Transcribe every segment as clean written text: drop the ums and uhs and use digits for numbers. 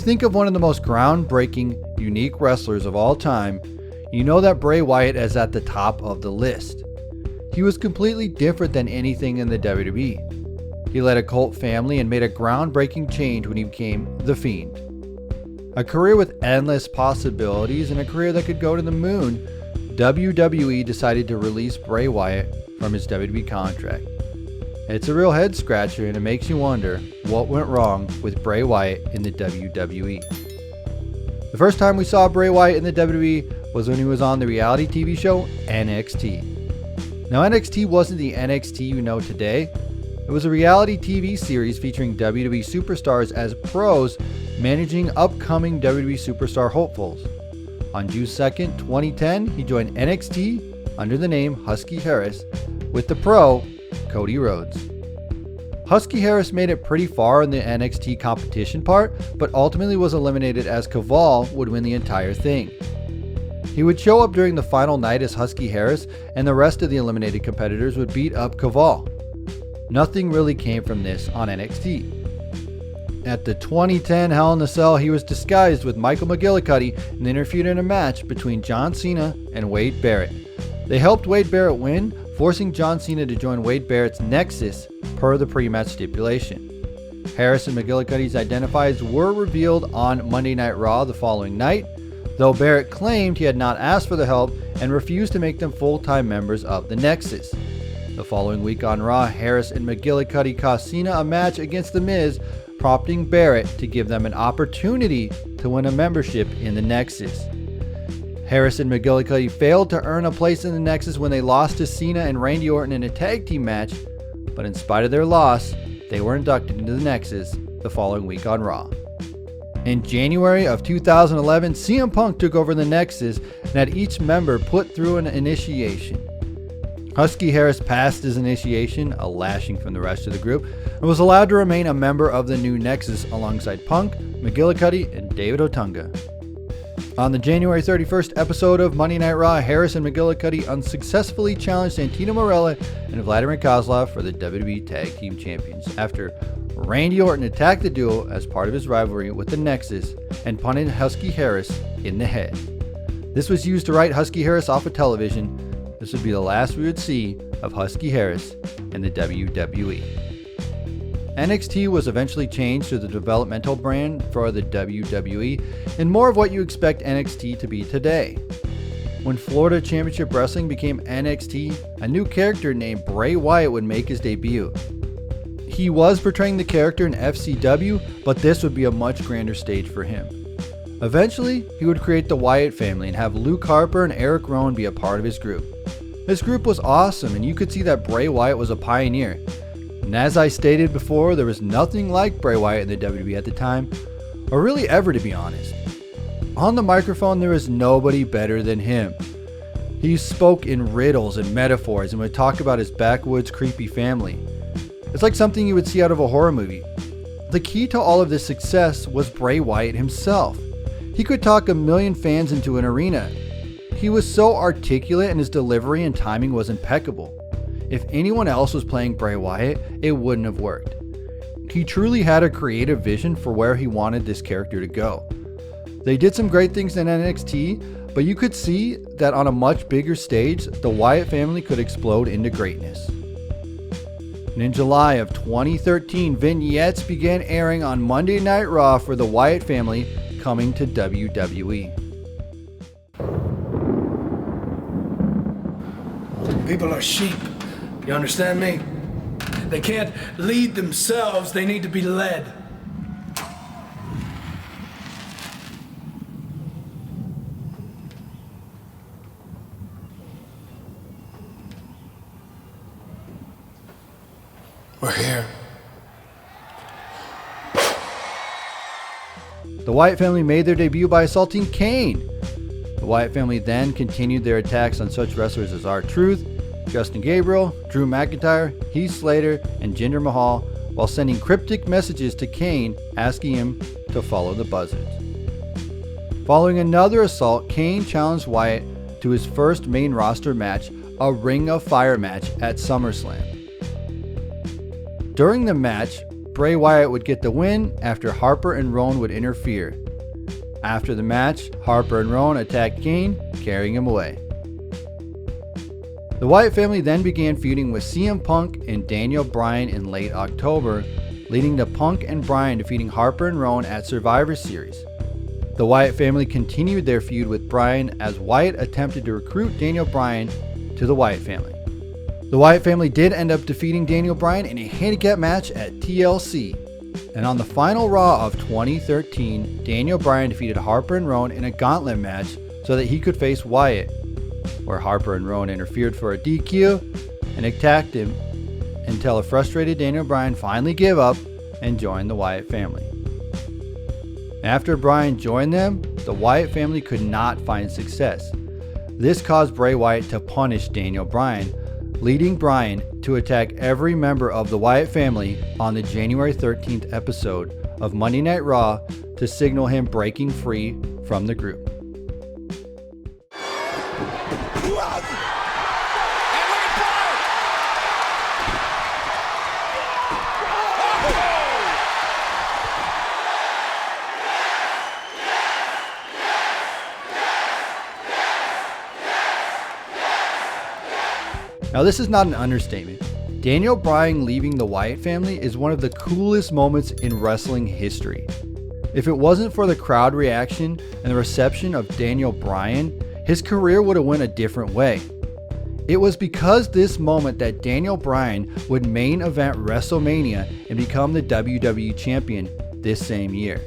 think of one of the most groundbreaking, unique wrestlers of all time, you know that Bray Wyatt is at the top of the list. He was completely different than anything in the WWE. He led a cult family and made a groundbreaking change when he became The Fiend. A career with endless possibilities and a career that could go to the moon, WWE decided to release Bray Wyatt from his WWE contract. It's a real head scratcher and it makes you wonder what went wrong with Bray Wyatt in the WWE. The first time we saw Bray Wyatt in the WWE was when he was on the reality TV show NXT. Now NXT wasn't the NXT you know today. It was a reality TV series featuring WWE superstars as pros managing upcoming WWE superstar hopefuls. On June 2nd, 2010, he joined NXT under the name Husky Harris with the pro Cody Rhodes. Husky Harris made it pretty far in the NXT competition part, but ultimately was eliminated as Kaval would win the entire thing. He would show up during the final night as Husky Harris, and the rest of the eliminated competitors would beat up Kaval. Nothing really came from this on NXT. At the 2010 Hell in a Cell, he was disguised with Michael McGillicuddy and interfered in a match between John Cena and Wade Barrett. They helped Wade Barrett win, forcing John Cena to join Wade Barrett's Nexus per the pre-match stipulation. Harris and McGillicuddy's identifiers were revealed on Monday Night Raw the following night, though Barrett claimed he had not asked for the help and refused to make them full-time members of the Nexus. The following week on Raw, Harris and McGillicuddy cost Cena a match against The Miz, prompting Barrett to give them an opportunity to win a membership in the Nexus. Harris and McGillicuddy failed to earn a place in the Nexus when they lost to Cena and Randy Orton in a tag team match, but in spite of their loss, they were inducted into the Nexus the following week on Raw. In January of 2011, CM Punk took over the Nexus and had each member put through an initiation. Husky Harris passed his initiation, a lashing from the rest of the group, and was allowed to remain a member of the new Nexus alongside Punk, McGillicuddy, and David Otunga. On the January 31st episode of Monday Night Raw, Harris and McGillicuddy unsuccessfully challenged Santino Marella and Vladimir Kozlov for the WWE Tag Team Champions after Randy Orton attacked the duo as part of his rivalry with the Nexus and punted Husky Harris in the head. This was used to write Husky Harris off of television. This would be the last we would see of Husky Harris in the WWE. NXT was eventually changed to the developmental brand for the WWE and more of what you expect NXT to be today. When Florida Championship Wrestling became NXT, a new character named Bray Wyatt would make his debut. He was portraying the character in FCW, but this would be a much grander stage for him. Eventually, he would create the Wyatt family and have Luke Harper and Eric Rowan be a part of his group. This group was awesome, and you could see that Bray Wyatt was a pioneer. And as I stated before, there was nothing like Bray Wyatt in the WWE at the time, or really ever to be honest. On the microphone, there was nobody better than him. He spoke in riddles and metaphors and would talk about his backwoods creepy family. It's like something you would see out of a horror movie. The key to all of this success was Bray Wyatt himself. He could talk a million fans into an arena. He was so articulate and his delivery and timing was impeccable. If anyone else was playing Bray Wyatt, it wouldn't have worked. He truly had a creative vision for where he wanted this character to go. They did some great things in NXT, but you could see that on a much bigger stage, the Wyatt family could explode into greatness. And in July of 2013, vignettes began airing on Monday Night Raw for the Wyatt family coming to WWE. People are sheep. You understand me? They can't lead themselves, they need to be led. We're here. The Wyatt family made their debut by assaulting Kane. The Wyatt family then continued their attacks on such wrestlers as R-Truth, Justin Gabriel, Drew McIntyre, Heath Slater, and Jinder Mahal, while sending cryptic messages to Kane asking him to follow the Buzzards. Following another assault, Kane challenged Wyatt to his first main roster match, a Ring of Fire match at SummerSlam. During the match, Bray Wyatt would get the win after Harper and Rowan would interfere. After the match, Harper and Rowan attacked Kane, carrying him away. The Wyatt family then began feuding with CM Punk and Daniel Bryan in late October, leading to Punk and Bryan defeating Harper and Rowan at Survivor Series. The Wyatt family continued their feud with Bryan as Wyatt attempted to recruit Daniel Bryan to the Wyatt family. The Wyatt family did end up defeating Daniel Bryan in a handicap match at TLC. And on the final Raw of 2013, Daniel Bryan defeated Harper and Rowan in a gauntlet match so that he could face Wyatt, where Harper and Rowan interfered for a DQ and attacked him until a frustrated Daniel Bryan finally gave up and joined the Wyatt family. After Bryan joined them, the Wyatt family could not find success. This caused Bray Wyatt to punish Daniel Bryan, leading Bryan to attack every member of the Wyatt family on the January 13th episode of Monday Night Raw to signal him breaking free from the group. Now, this is not an understatement. Daniel Bryan leaving the Wyatt family is one of the coolest moments in wrestling history. If it wasn't for the crowd reaction and the reception of Daniel Bryan, his career would have went a different way. It was because this moment that Daniel Bryan would main event WrestleMania and become the WWE champion this same year.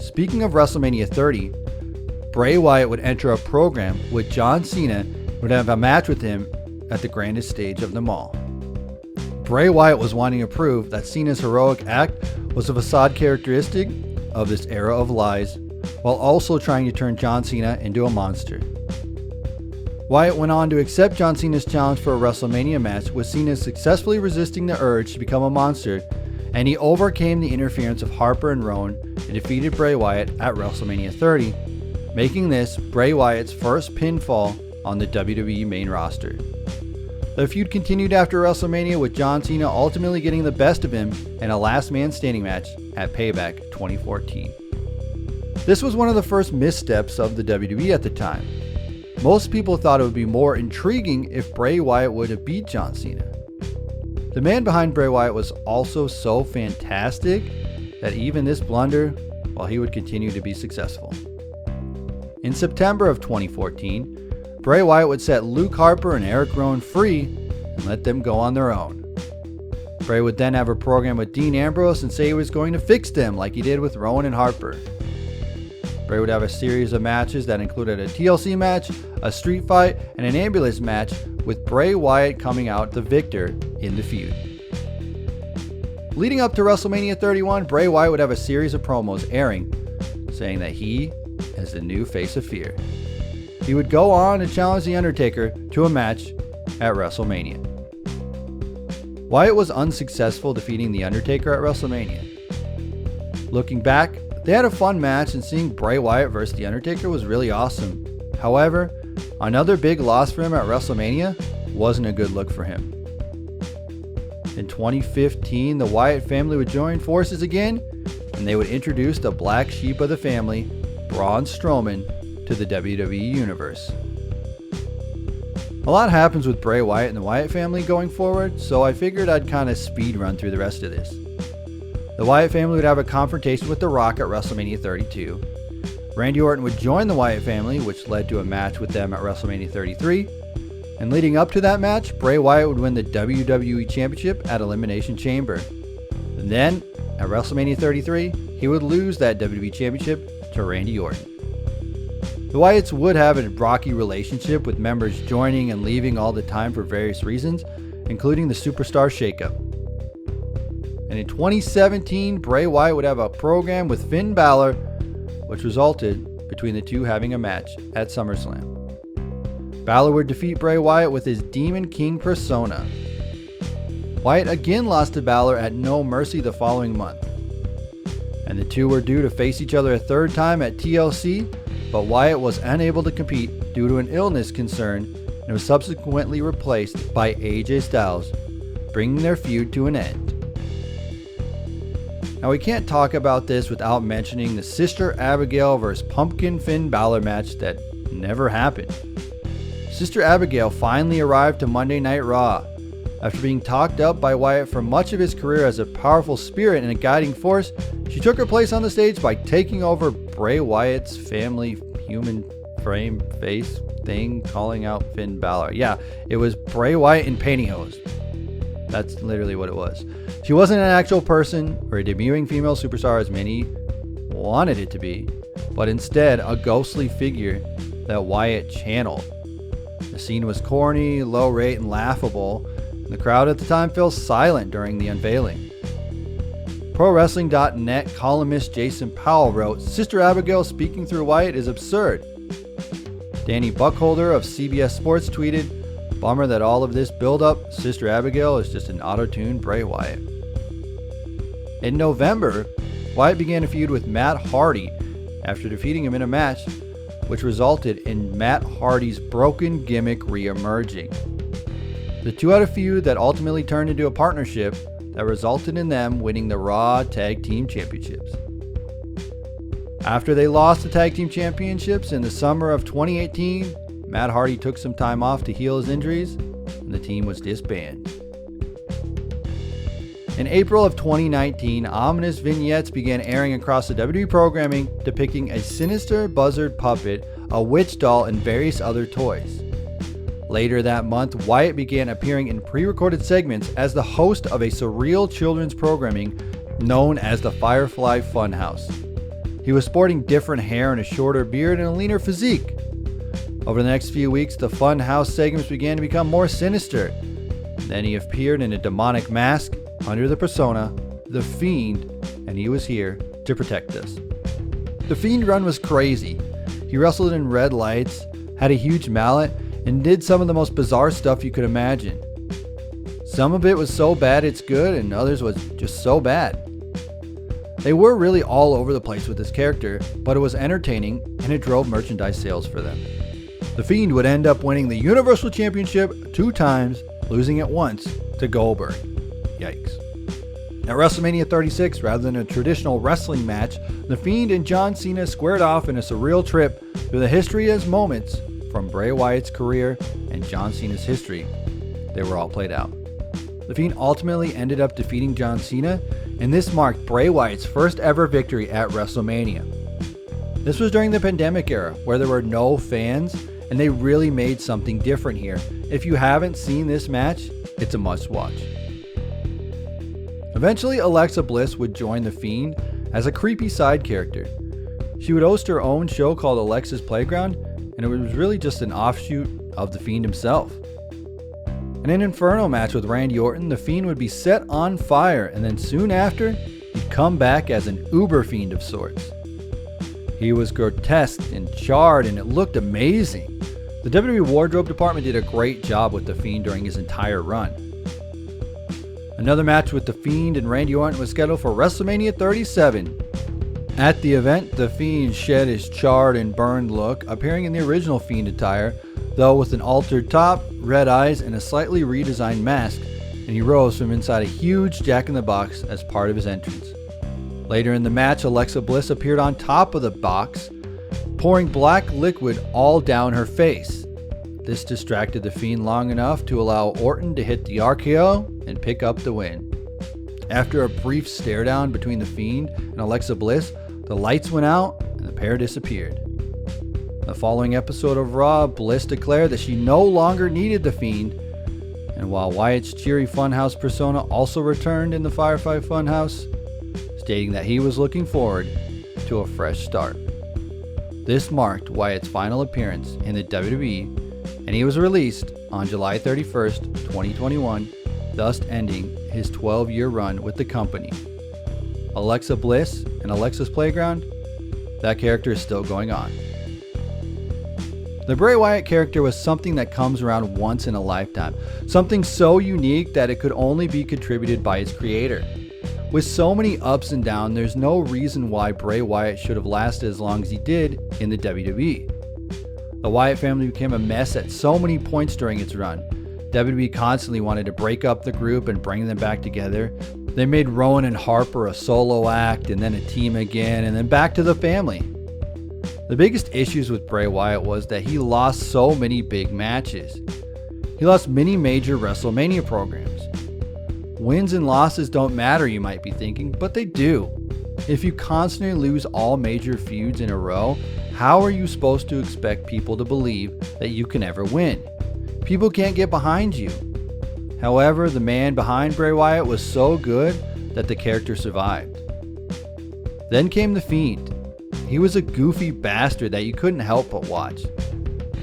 Speaking of WrestleMania 30, Bray Wyatt would enter a program with John Cena and would have a match with him at the grandest stage of them all. Bray Wyatt was wanting to prove that Cena's heroic act was a facade characteristic of this era of lies, while also trying to turn John Cena into a monster. Wyatt went on to accept John Cena's challenge for a WrestleMania match, with Cena successfully resisting the urge to become a monster, and he overcame the interference of Harper and Rowan and defeated Bray Wyatt at WrestleMania 30, making this Bray Wyatt's first pinfall on the WWE main roster. The feud continued after WrestleMania, with John Cena ultimately getting the best of him in a last man standing match at Payback 2014. This was one of the first missteps of the WWE at the time. Most people thought it would be more intriguing if Bray Wyatt would have beat John Cena. The man behind Bray Wyatt was also so fantastic that even this blunder, well, he would continue to be successful. In September of 2014, Bray Wyatt would set Luke Harper and Eric Rowan free and let them go on their own. Bray would then have a program with Dean Ambrose and say he was going to fix them like he did with Rowan and Harper. Bray would have a series of matches that included a TLC match, a street fight, and an ambulance match, with Bray Wyatt coming out the victor in the feud. Leading up to WrestleMania 31, Bray Wyatt would have a series of promos airing, saying that he is the new face of fear. He would go on to challenge The Undertaker to a match at WrestleMania. Wyatt was unsuccessful defeating The Undertaker at WrestleMania. Looking back, they had a fun match, and seeing Bray Wyatt versus The Undertaker was really awesome. However, another big loss for him at WrestleMania wasn't a good look for him. In 2015, the Wyatt family would join forces again, and they would introduce the black sheep of the family, Braun Strowman, to the WWE Universe. A lot happens with Bray Wyatt and the Wyatt family going forward, so I figured I'd kind of speed run through the rest of this. The Wyatt family would have a confrontation with The Rock at WrestleMania 32. Randy Orton would join the Wyatt family, which led to a match with them at WrestleMania 33. And leading up to that match, Bray Wyatt would win the WWE Championship at Elimination Chamber. And then, at WrestleMania 33, he would lose that WWE Championship to Randy Orton. The Wyatts would have a rocky relationship, with members joining and leaving all the time for various reasons, including the Superstar Shakeup. And in 2017, Bray Wyatt would have a program with Finn Balor, which resulted between the two having a match at SummerSlam. Balor would defeat Bray Wyatt with his Demon King persona. Wyatt again lost to Balor at No Mercy the following month. And the two were due to face each other a third time at TLC, but Wyatt was unable to compete due to an illness concern and was subsequently replaced by AJ Styles, bringing their feud to an end. Now we can't talk about this without mentioning the Sister Abigail vs. Pumpkin Finn Balor match that never happened. Sister Abigail finally arrived to Monday Night Raw. After being talked up by Wyatt for much of his career as a powerful spirit and a guiding force, she took her place on the stage by taking over Bray Wyatt's family human frame face thing, calling out Finn Balor. Yeah, it was Bray Wyatt in pantyhose. That's literally what it was. She wasn't an actual person or a debuting female superstar as many wanted it to be, but instead a ghostly figure that Wyatt channeled. The scene was corny, low rate, and laughable. The crowd at the time fell silent during the unveiling. ProWrestling.net columnist Jason Powell wrote, "Sister Abigail speaking through Wyatt is absurd." Danny Buckholder of CBS Sports tweeted, "Bummer that all of this build-up, Sister Abigail is just an auto-tuned Bray Wyatt." In November, Wyatt began a feud with Matt Hardy after defeating him in a match, which resulted in Matt Hardy's broken gimmick re-emerging. The two had a feud that ultimately turned into a partnership that resulted in them winning the Raw Tag Team Championships. After they lost the Tag Team Championships in the summer of 2018, Matt Hardy took some time off to heal his injuries, and the team was disbanded. In April of 2019, ominous vignettes began airing across the WWE programming depicting a sinister buzzard puppet, a witch doll, and various other toys. Later that month, Wyatt began appearing in pre-recorded segments as the host of a surreal children's programming known as the Firefly Funhouse. He was sporting different hair and a shorter beard and a leaner physique. Over the next few weeks, the Funhouse segments began to become more sinister. Then he appeared in a demonic mask under the persona, The Fiend, and he was here to protect us. The Fiend run was crazy. He wrestled in red lights, had a huge mallet, and did some of the most bizarre stuff you could imagine. Some of it was so bad it's good, and others was just so bad. They were really all over the place with this character, but it was entertaining and it drove merchandise sales for them. The Fiend would end up winning the Universal Championship 2 times, losing it once to Goldberg. Yikes. At WrestleMania 36, rather than a traditional wrestling match, The Fiend and John Cena squared off in a surreal trip through the history as moments from Bray Wyatt's career and John Cena's history. They were all played out. The Fiend ultimately ended up defeating John Cena, and this marked Bray Wyatt's first ever victory at WrestleMania. This was during the pandemic era, where there were no fans, and they really made something different here. If you haven't seen this match, it's a must watch. Eventually, Alexa Bliss would join The Fiend as a creepy side character. She would host her own show called Alexa's Playground, and it was really just an offshoot of The Fiend himself. In an Inferno match with Randy Orton, The Fiend would be set on fire, and then soon after, he'd come back as an uber fiend of sorts. He was grotesque and charred, and it looked amazing. The WWE wardrobe department did a great job with The Fiend during his entire run. Another match with The Fiend and Randy Orton was scheduled for WrestleMania 37. At the event, The Fiend shed his charred and burned look, appearing in the original Fiend attire, though with an altered top, red eyes, and a slightly redesigned mask, and he rose from inside a huge Jack-in-the-Box as part of his entrance. Later in the match, Alexa Bliss appeared on top of the box, pouring black liquid all down her face. This distracted The Fiend long enough to allow Orton to hit the RKO and pick up the win. After a brief stare down between The Fiend and Alexa Bliss, the lights went out and the pair disappeared. The following episode of Raw, Bliss declared that she no longer needed The Fiend, and while Wyatt's cheery Funhouse persona also returned in the Firefly Funhouse, stating that he was looking forward to a fresh start. This marked Wyatt's final appearance in the WWE, and he was released on July 31st, 2021, thus ending his 12-year run with the company. Alexa Bliss and Alexa's Playground, that character is still going on. The Bray Wyatt character was something that comes around once in a lifetime, something so unique that it could only be contributed by its creator. With so many ups and downs, there's no reason why Bray Wyatt should have lasted as long as he did in the WWE. The Wyatt family became a mess at so many points during its run. WWE constantly wanted to break up the group and bring them back together, They made Rowan and Harper a solo act, and then a team again, and then back to the family. The biggest issues with Bray Wyatt was that he lost so many big matches. He lost many major WrestleMania programs. Wins and losses don't matter, you might be thinking, but they do. If you constantly lose all major feuds in a row, how are you supposed to expect people to believe that you can ever win? People can't get behind you. However, the man behind Bray Wyatt was so good that the character survived. Then came The Fiend. He was a goofy bastard that you couldn't help but watch.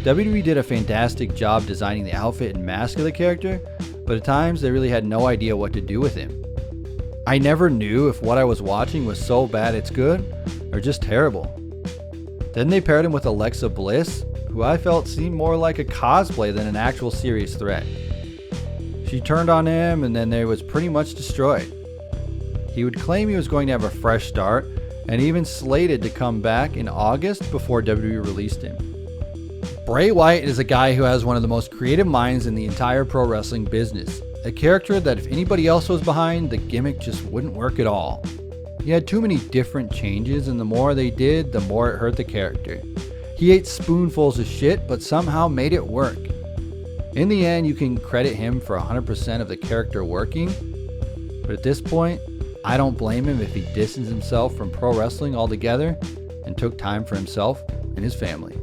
WWE did a fantastic job designing the outfit and mask of the character, but at times they really had no idea what to do with him. I never knew if what I was watching was so bad it's good, or just terrible. Then they paired him with Alexa Bliss, who I felt seemed more like a cosplay than an actual serious threat. She turned on him and then they was pretty much destroyed. He would claim he was going to have a fresh start, and even slated to come back in August before WWE released him. Bray Wyatt is a guy who has one of the most creative minds in the entire pro wrestling business. A character that if anybody else was behind, the gimmick just wouldn't work at all. He had too many different changes, and the more they did, the more it hurt the character. He ate spoonfuls of shit, but somehow made it work. In the end, you can credit him for 100% of the character working, but at this point, I don't blame him if he distanced himself from pro wrestling altogether and took time for himself and his family.